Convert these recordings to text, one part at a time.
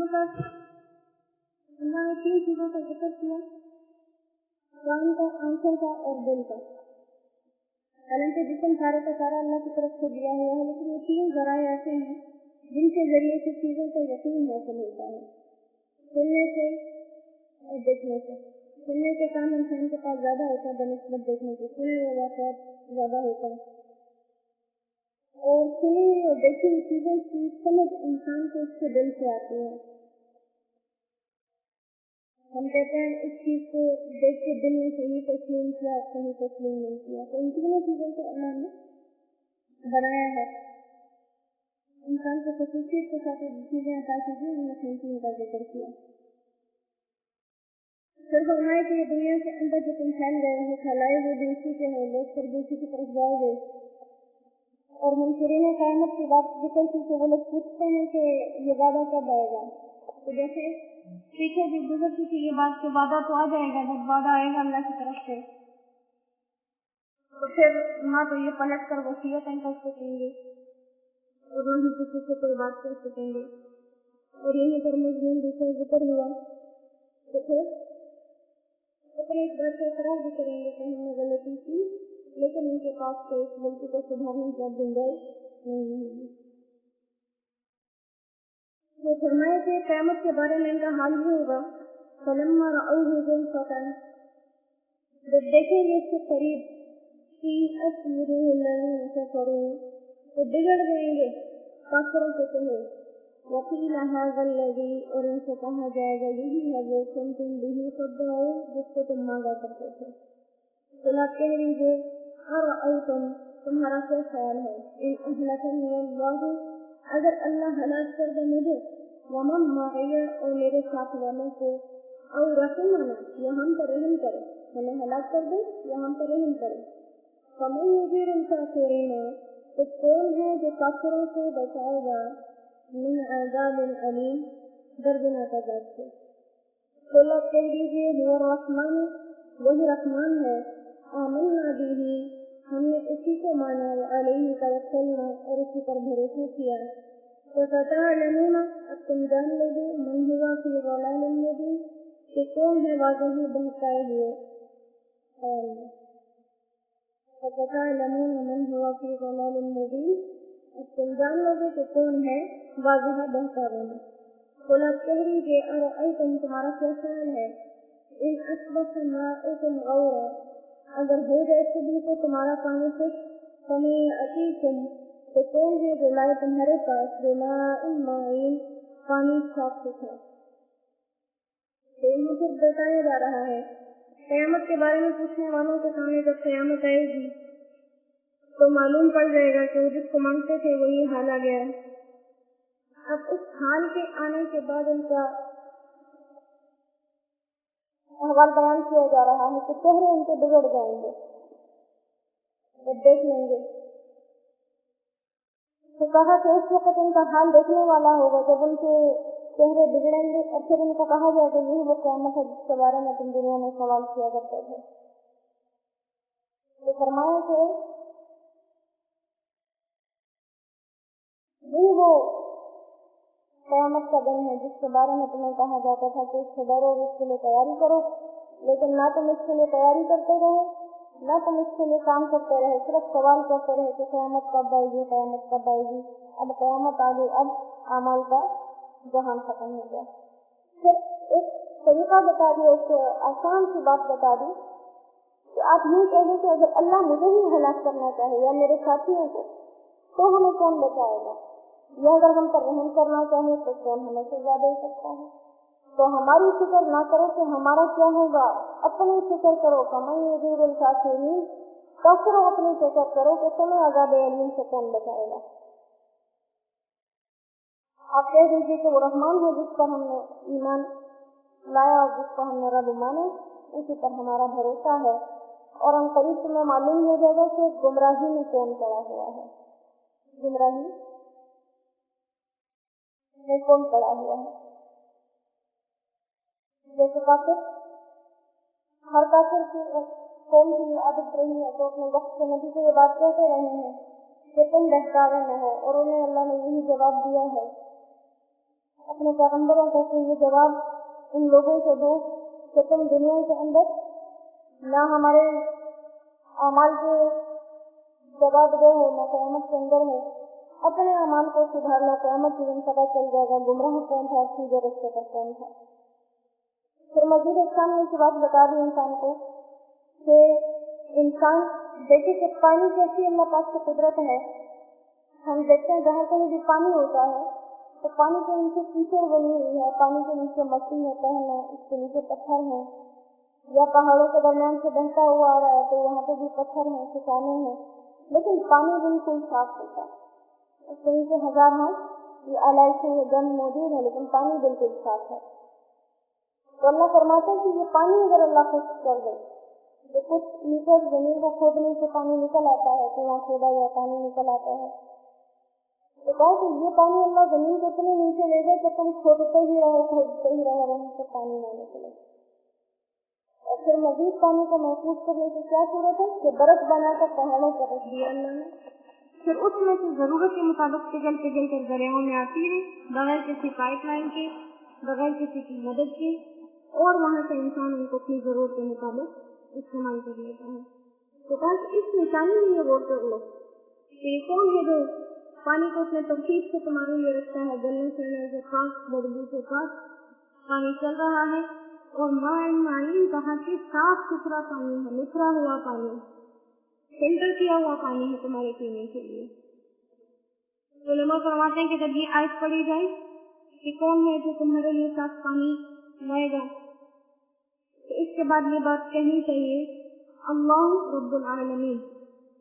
का अल्लाह ने 3 चीजों का जिक्र किया, कान का, आंखों का और दिल का। हालांकि जिस्म सारे का सारा अल्लाह की तरफ से दिया हुआ है, लेकिन ये 3 जराए ऐसे हैं जिनके जरिए से चीजों का यकीन हासिल होता है, सुनने से और देखने से। सुनने के काम इंसान के पास ज्यादा होता है बनिस्बत देखने के, सुने हुए वाक़यात ज्यादा होता है, और सुनी और देखी हुई चीजों की समझ इंसान को उसके दिल से आती है। हम कहते हैं इस चीज को देख के दिल ने सही तस्लीम किया, सही तस्लीम नहीं किया। तो इन तीनों चीजों को अल्लाह ने बनाया है, इंसान को खसूसियत के साथ चीजें अता कीजिए, हमने 3 का जिक्र किया। फिर फरमाए कि दुनिया के अंदर जो तुम फैल गए हो, फैलाए हुए भी उसी के हो, लोग फिर भी उसी की तरफ जाओगे। और हम शुरू में क़यामत की बात जिक्र की तो वो लोग पूछते हैं कि ये वादा कब आएगा। तो जैसे पीछे भी गुजर चुकी ये बात के वादा तो आ जाएगा, जब वादा आएगा अल्लाह की तरफ से तो फिर ना तो ये पलट कर वसीयतें कर सकेंगे और ना ही किसी से कोई बात कर सकेंगे। और यही पर मजमून दूसरा जिक्र हुआ तो फिर अपने इस बात का इकरार भी करेंगे कि हमने गलती की, लेकिन उनके पास तो इस गलती को सुधारने की गुंजाइश नहीं होगी। तो फरमाए कि क़यामत के बारे में इनका हाल ये होगा, फलम्मा रअऊहु ज़ुल्फ़तन, जब देखेंगे इसके करीब कि अस्मिरुहु लज़ीना कफ़रू, तो बिगड़ जाएंगे काफिरों के चेहरे। वक़ील हाज़ा लज़ी, और उनसे कहा जाएगा यही है वो कुंतुम बिही तदऊन, जिसको तुम मांगा करते थे। तो कह दीजिए अरअयतुम, तुम्हारा क्या ख्याल है, इन अहलकनी अल्लाहु, अगर अल्लाह हलाक कर दे मुझे, वमन मअया, और मेरे साथ वालों को, और रहिमना, या हम पर रहम करे, हमें हलाक कर दे या हम पर रहम करे। फमन युजीरुल काफिरीना, तो कौन है जो काफिरों को बचाएगा, मिन अज़ाबिन अलीम, दर्दनाक अज़ाब से। तो कह दीजिए हुवा रहमान, वही रहमान है, आमन्ना बिही, हमने उसी को माना, अलैहि तवक्कलना, और उसी पर भरोसा किया। तो सतअलमूना, अब तुम जान लोगे, मन हुआ फी ज़लालिम मुबीन, कि कौन है वाज़ह बहकाए हुए ख़याल में। तो सतअलमूना मन हुआ फी ज़लालिम मुबीन, अब तुम जान लोगे कि कौन है वाज़ह बहकावे में। बोला कह दीजिए अरअयतुम, तुम्हारा क्या ख्याल है, इन अस्बह माउकुम गौरा, अगर हो जाए सुबह को तुम्हारा पानी खुश, फमन अतीकुम, तो कौन है जो लाए तुम्हारे पास, बिमाइन माइन, पानी साफ सुथरा। तो यहाँ फिर बताया जा रहा है क़यामत के बारे में पूछने वालों के सामने जब क़यामत आएगी तो मालूम पड़ जाएगा कि वो जिसको मांगते थे वही हाल आ गया। अब उस हाल के आने के बाद उनका अहवाल बयान किया जा रहा है कि चेहरे उनके बिगड़ जाएंगे जब देख लेंगे। तो कहा कि उस वक्त उनका हाल देखने वाला होगा जब उनके चेहरे बिगड़ेंगे, और फिर उनको कहा जाएगा यही वो क़यामत है जिसके बारे में तुम दुनिया में सवाल किया करते थे। तो फरमाया कि यही वो क़यामत का दिन है जिसके बारे में तुम्हें कहा जाता था कि इससे डरो, इसके लिए तैयारी करो, लेकिन ना तुम इसके लिए तैयारी करते रहे, ना तुम इसके लिए काम करते रहे, सिर्फ सवाल करते रहे कि क़यामत कब आएगी, क़यामत कब आएगी। अब क़यामत आ गई, अब अमाल का जहान खत्म हो गया। फिर एक तरीका बता दिया, एक आसान सी बात बता दी कि आप यूँ कह दें कि अगर अल्लाह मुझे ही हलाक करना चाहे या मेरे साथियों को, तो हमें कौन बचाएगा, या अगर हम पर रहम करना चाहे तो कौन हमें सजा दे सकता है। तो हमारी फिक्र ना करो कि हमारा क्या होगा, अपनी फिक्र करो। फमन युजीरुल काफिरीन, काफिरों अपनी फिक्र करो कि तुम्हें अज़ाब अलीम से कौन बचाएगा। आप कह दीजिए कि वो रहमान है जिस पर हमने ईमान लाया और जिसको हमने रब माने, उसी पर हमारा भरोसा है, और हम करीब तुम्हें मालूम हो जाएगा कि गुमराही में कौन पड़ा हुआ है, गुमराही में कौन पड़ा हुआ है। जैसे काफिर, हर काफिर की कौन सी आदत रही है तो अपने वक्त के नबी को ये बात कहते रहे हैं कि तुम बहकावे में हो, और उन्हें अल्लाह ने यही जवाब दिया है اپنے پیغمبروں کو کہ یہ جواب ان لوگوں سے دو کہ تم دنیا کے اندر نہ ہمارے اعمال کے جواب دے ہو نہ قیامت کے اندر ہو، اپنے اعمال کو سدھار لو، قیامت کے دن پتہ چل جائے گا گمراہ کون تھا، سیدھے راستے پر کون تھا۔ پھر مزید ایک سامنے کی بات بتا دی انسان کو کہ انسان دیکھے کہ پانی کیسی اللہ پاک کی قدرت ہے۔ ہم دیکھتے ہیں جہاں کہیں بھی پانی ہوتا ہے تو پانی کے نیچے کیچڑ بنی ہوئی ہے، پانی کے نیچے مٹی ہے، پہن ہے، اس کے نیچے پتھر ہیں، یا پہاڑوں کے درمیان سے بہتا ہوا آ رہا ہے تو یہاں پہ بھی پتھر ہیں، چٹانیں ہیں، لیکن پانی بالکل صاف ہوتا ہے۔ اس کے نیچے ہزار یہ آلائشیں گند موجود ہے لیکن پانی بالکل صاف ہے۔ تو اللہ فرماتا ہے کہ یہ پانی اگر اللہ خشک کر دے تو کچھ میٹر زمین کو کھودنے سے پانی نکل آتا ہے، کنواں کھودا یا پانی نکل آتا ہے، تو کہا کہ یہ پانی اللہ زمین کو اتنے نیچے لے گئے کہ تم کھودتے ہی رہو وہاں سے پانی نہ نکلے۔ اور پھر مزید پانی کو محفوظ کرنے کی کیا صورت ہے کہ برف بنا کر پہاڑوں پر رکھ دیا اللہ نے، پھر اس میں سے ضرورت کے مطابق پگھل کر دریاؤں میں آتی ہے بغیر کسی پائپ لائن کے، بغیر کسی کی مدد کے، اور وہاں سے انسان ان کو اپنی ضرورت کے مطابق استعمال کر لیتا ہے۔ تو کہا کہ اس نشانی میں یہ غور کر لو کہ کون ہے جو پانی کو اپنے ترتیب سے تمہارے لیے رکھتا ہے، گلنے چلنے سے پاک، بدبو سے پاک پانی چل رہا ہے، اور معین کہا کہ صاف ستھرا پانی ہے، لتھرا ہوا پانی، فلٹر کیا ہوا پانی ہے تمہارے پینے کے لیے۔ علماء فرماتے ہیں کہ جب یہ آیت پڑھی جائے کہ کون ہے جو تمہارے لیے صاف پانی لائے گا، تو اس کے بعد یہ بات کہنی چاہیے اللہ رب العالمین،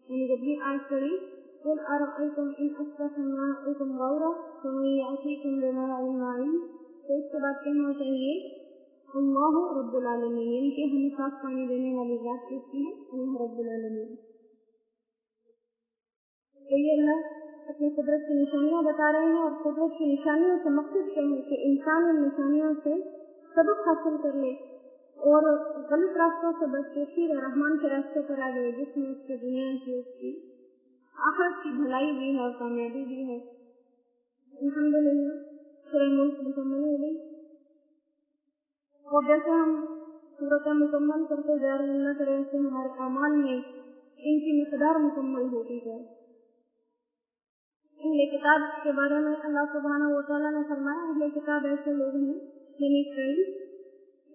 یعنی جب یہ آیت پڑھی قل ارأیتم ان اسقط ماؤکم غورا فمن یأتیکم بماء معین، تو اس کے بعد کہنا چاہیے اللہ رب العالمین، یعنی کہ ہمیں صاف پانی دینے والی ذات کہتی ہے اللہ رب العالمین۔ تو یہ اللہ اپنی قدرت کی نشانیاں بتا رہے ہیں، اور قدرت کی نشانیوں سے مقصد کیا ہے کہ انسان ان نشانیوں سے سبق حاصل کر لے اور غلط راستوں سے بچ کے سیدھے رحمان کے راستے پر آ گئے، جس میں اس کی دنیا کی، اس کی آخرت کی بھلائی بھی ہے اور کامیابی بھی ہے۔ الحمدللہ سورہ ملک مکمل ہو گئی، اور جیسے ہم صورت مکمل کرتے جا رہے ہیں اللہ کرے سے ہمارے اعمال میں ان کی مقدار مکمل ہوتی جائے۔ اہل کتاب کے بارے میں اللہ سبحانہ و تعالیٰ نے فرمایا اہل کتاب ایسے لوگ ہیں یعنی اسرائیل،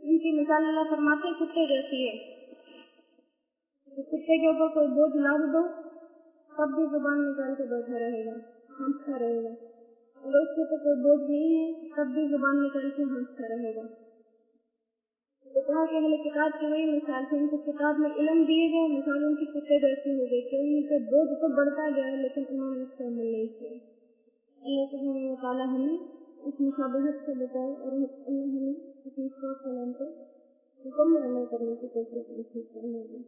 ان کی مثال اللہ فرماتے ہیں کتے جیسی ہے۔ کتے کے اوپر کوئی بوجھ لاد دو تب بھی زبان نکال کے بیٹھا رہے گا، ہنستا رہے گا، اور اس کے اوپر کوئی بوجھ نہیں ہے تب بھی زبان نکال کے ہنستا رہے گا۔ تو کہا کہ اہل کتاب کی وہی مثال تھی، ان کو کتاب میں علم دیے گئے، مثال ان کی کتے جیسی ہو گئی کہ ان کے بوجھ تو بڑھتا گیا لیکن انہوں نے اس کو عمل نہیں کیا۔ اللہ سبحانہ و تعالیٰ ہمیں اس مشابہت سے بچائے اور ہمیں اپنے صاف کلام کو مکمل عمل کرنے کی توفیق نصیب فرمائے۔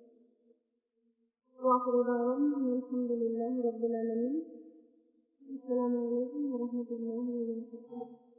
وآخر دعوانا الحمد للہ رب العالمین۔ السلام علیکم ورحمۃ اللہ وبرکاتہ۔